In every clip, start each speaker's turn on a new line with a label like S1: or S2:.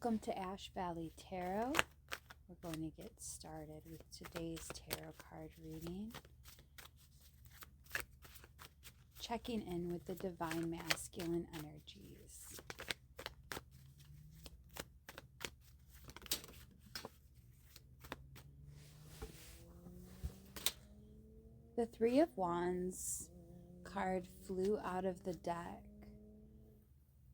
S1: Welcome to Ash Valley Tarot. We're going to get started with today's tarot card reading. Checking in with the divine masculine energies. The Three of Wands card flew out of the deck,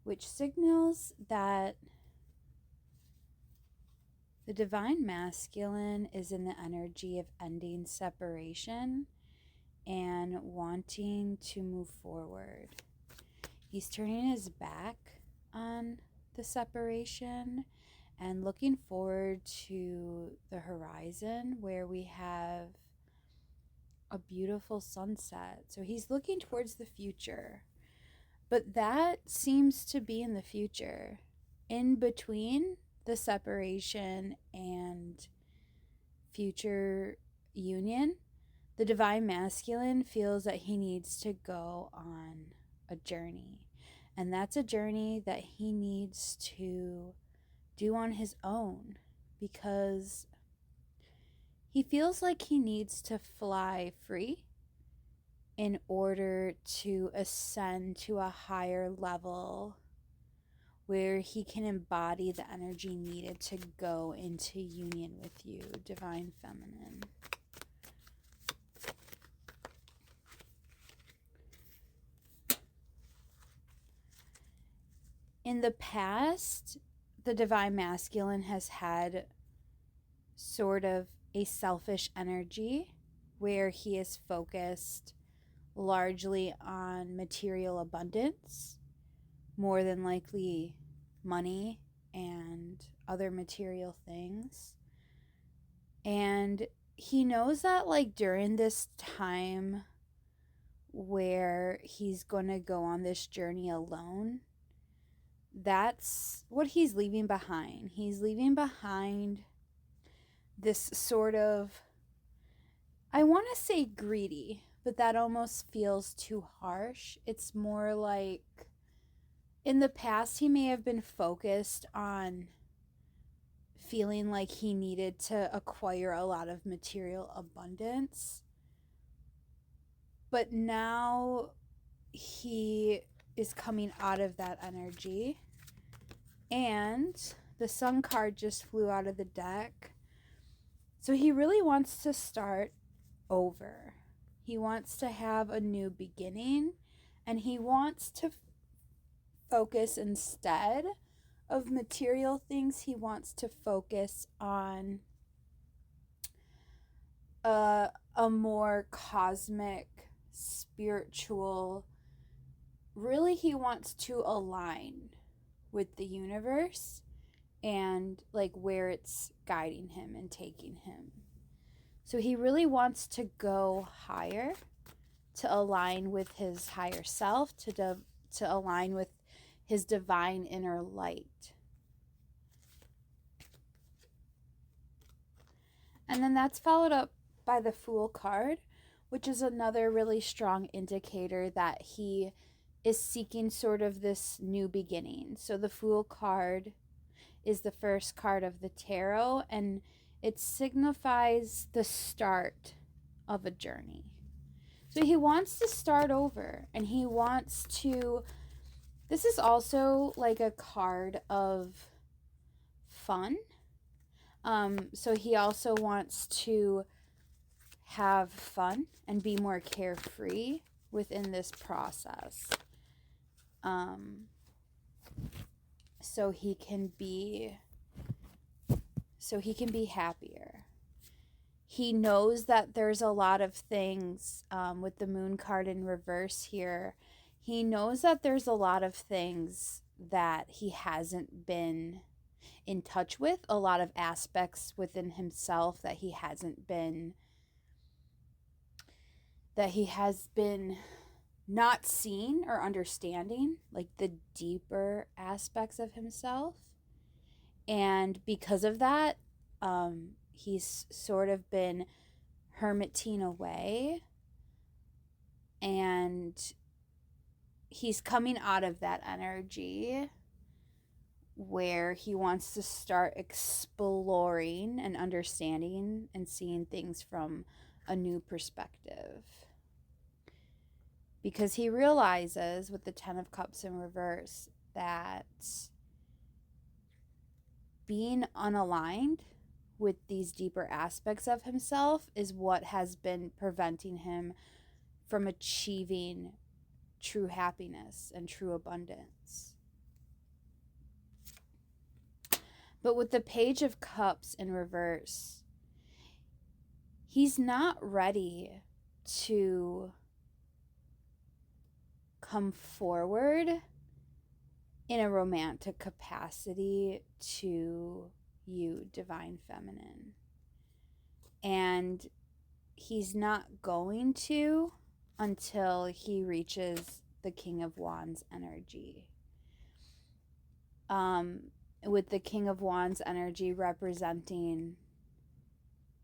S1: which signals that the divine masculine is in the energy of ending separation and wanting to move forward. He's turning his back on the separation and looking forward to the horizon where we have a beautiful sunset. So he's looking towards the future, but that seems to be in the future. In between the separation and future union, the divine masculine feels that he needs to go on a journey. And that's a journey that he needs to do on his own, because he feels like he needs to fly free in order to ascend to a higher level where he can embody the energy needed to go into union with you, divine feminine. In the past, the divine masculine has had sort of a selfish energy where he is focused largely on material abundance, more than likely money and other material things. And he knows that during this time where he's going to go on this journey alone, that's what he's leaving behind. He's leaving behind this sort of, I want to say greedy, but that almost feels too harsh. It's more like, in the past, he may have been focused on feeling like he needed to acquire a lot of material abundance. But now he is coming out of that energy. And the Sun card just flew out of the deck. So he really wants to start over. He wants to have a new beginning, and he wants to focus, instead of material things, he wants to focus on a more cosmic, spiritual, really he wants to align with the universe and where it's guiding him and taking him. So he really wants to go higher, to align with his higher self, to align with his divine inner light. And then that's followed up by the Fool card, which is another really strong indicator that he is seeking sort of this new beginning. So the Fool card is the first card of the tarot, and it signifies the start of a journey. So he wants to start over, and he wants to, this is also a card of fun. So he also wants to have fun and be more carefree within this process. So he can be happier. He knows that there's a lot of things with the Moon card in reverse here. He knows that there's a lot of things that he hasn't been in touch with, a lot of aspects within himself that he has been not seeing or understanding, the deeper aspects of himself. And because of that, he's sort of been hermiting away, and he's coming out of that energy where he wants to start exploring and understanding and seeing things from a new perspective. Because he realizes with the 10 of Cups in reverse that being unaligned with these deeper aspects of himself is what has been preventing him from achieving true happiness and true abundance. But with the Page of Cups in reverse, he's not ready to come forward in a romantic capacity to you, Divine Feminine. And he's not going to until he reaches the King of Wands energy. With the King of Wands energy representing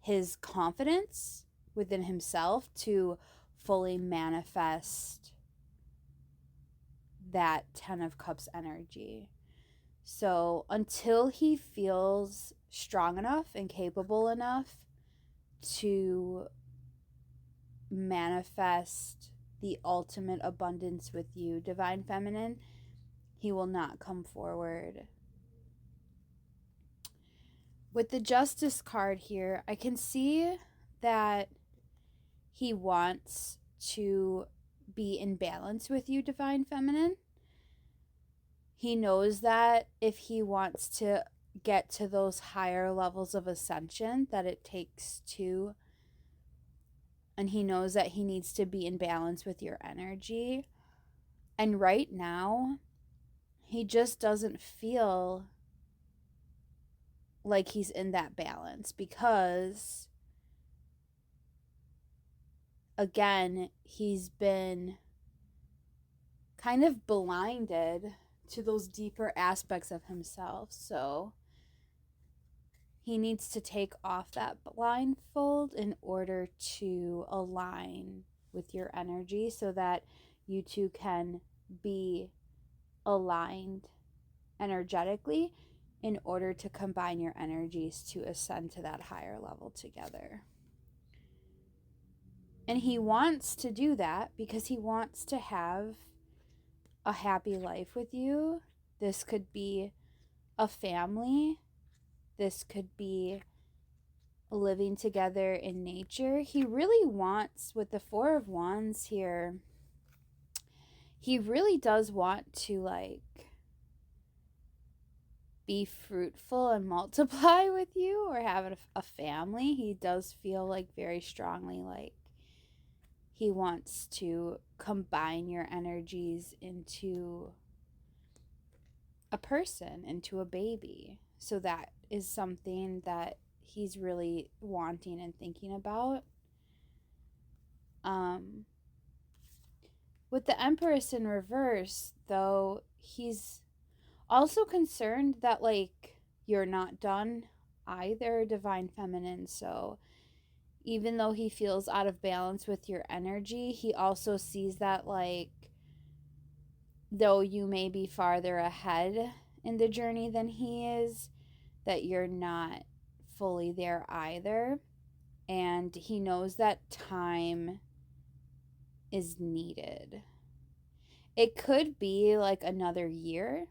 S1: his confidence within himself to fully manifest that 10 of Cups energy. So until he feels strong enough and capable enough to manifest the ultimate abundance with you, Divine Feminine, he will not come forward. With the Justice card here, I can see that he wants to be in balance with you, Divine Feminine. He knows that if he wants to get to those higher levels of ascension that it takes to, and he knows that he needs to be in balance with your energy. And right now, he just doesn't feel like he's in that balance because, again, he's been kind of blinded to those deeper aspects of himself. So he needs to take off that blindfold in order to align with your energy so that you two can be aligned energetically in order to combine your energies to ascend to that higher level together. And he wants to do that because he wants to have a happy life with you. This could be a family. This could be living together in nature. He really wants, with the Four of Wands here, he really does want to be fruitful and multiply with you or have a family. He does feel very strongly like he wants to combine your energies into a person, into a baby. So that is something that he's really wanting and thinking about. With the Empress in reverse, though, he's also concerned that you're not done either, Divine Feminine. So even though he feels out of balance with your energy, he also sees that though you may be farther ahead in the journey than he is, that you're not fully there either. And he knows that time is needed. It could be another year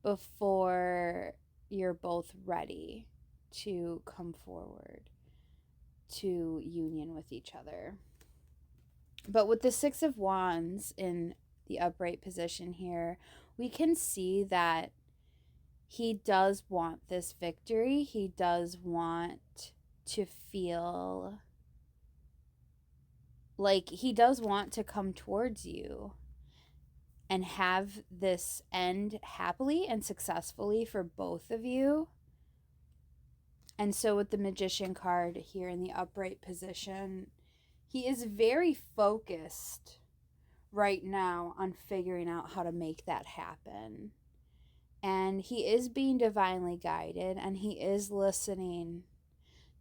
S1: before you're both ready to come forward to union with each other. But with the Six of Wands in the upright position here, we can see that he does want this victory. He does want to feel like he does want to come towards you and have this end happily and successfully for both of you. And so with the Magician card here in the upright position, he is very focused right now on figuring out how to make that happen. And he is being divinely guided, and he is listening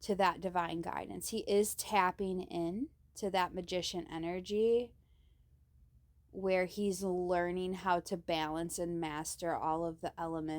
S1: to that divine guidance. He is tapping in to that magician energy where he's learning how to balance and master all of the elements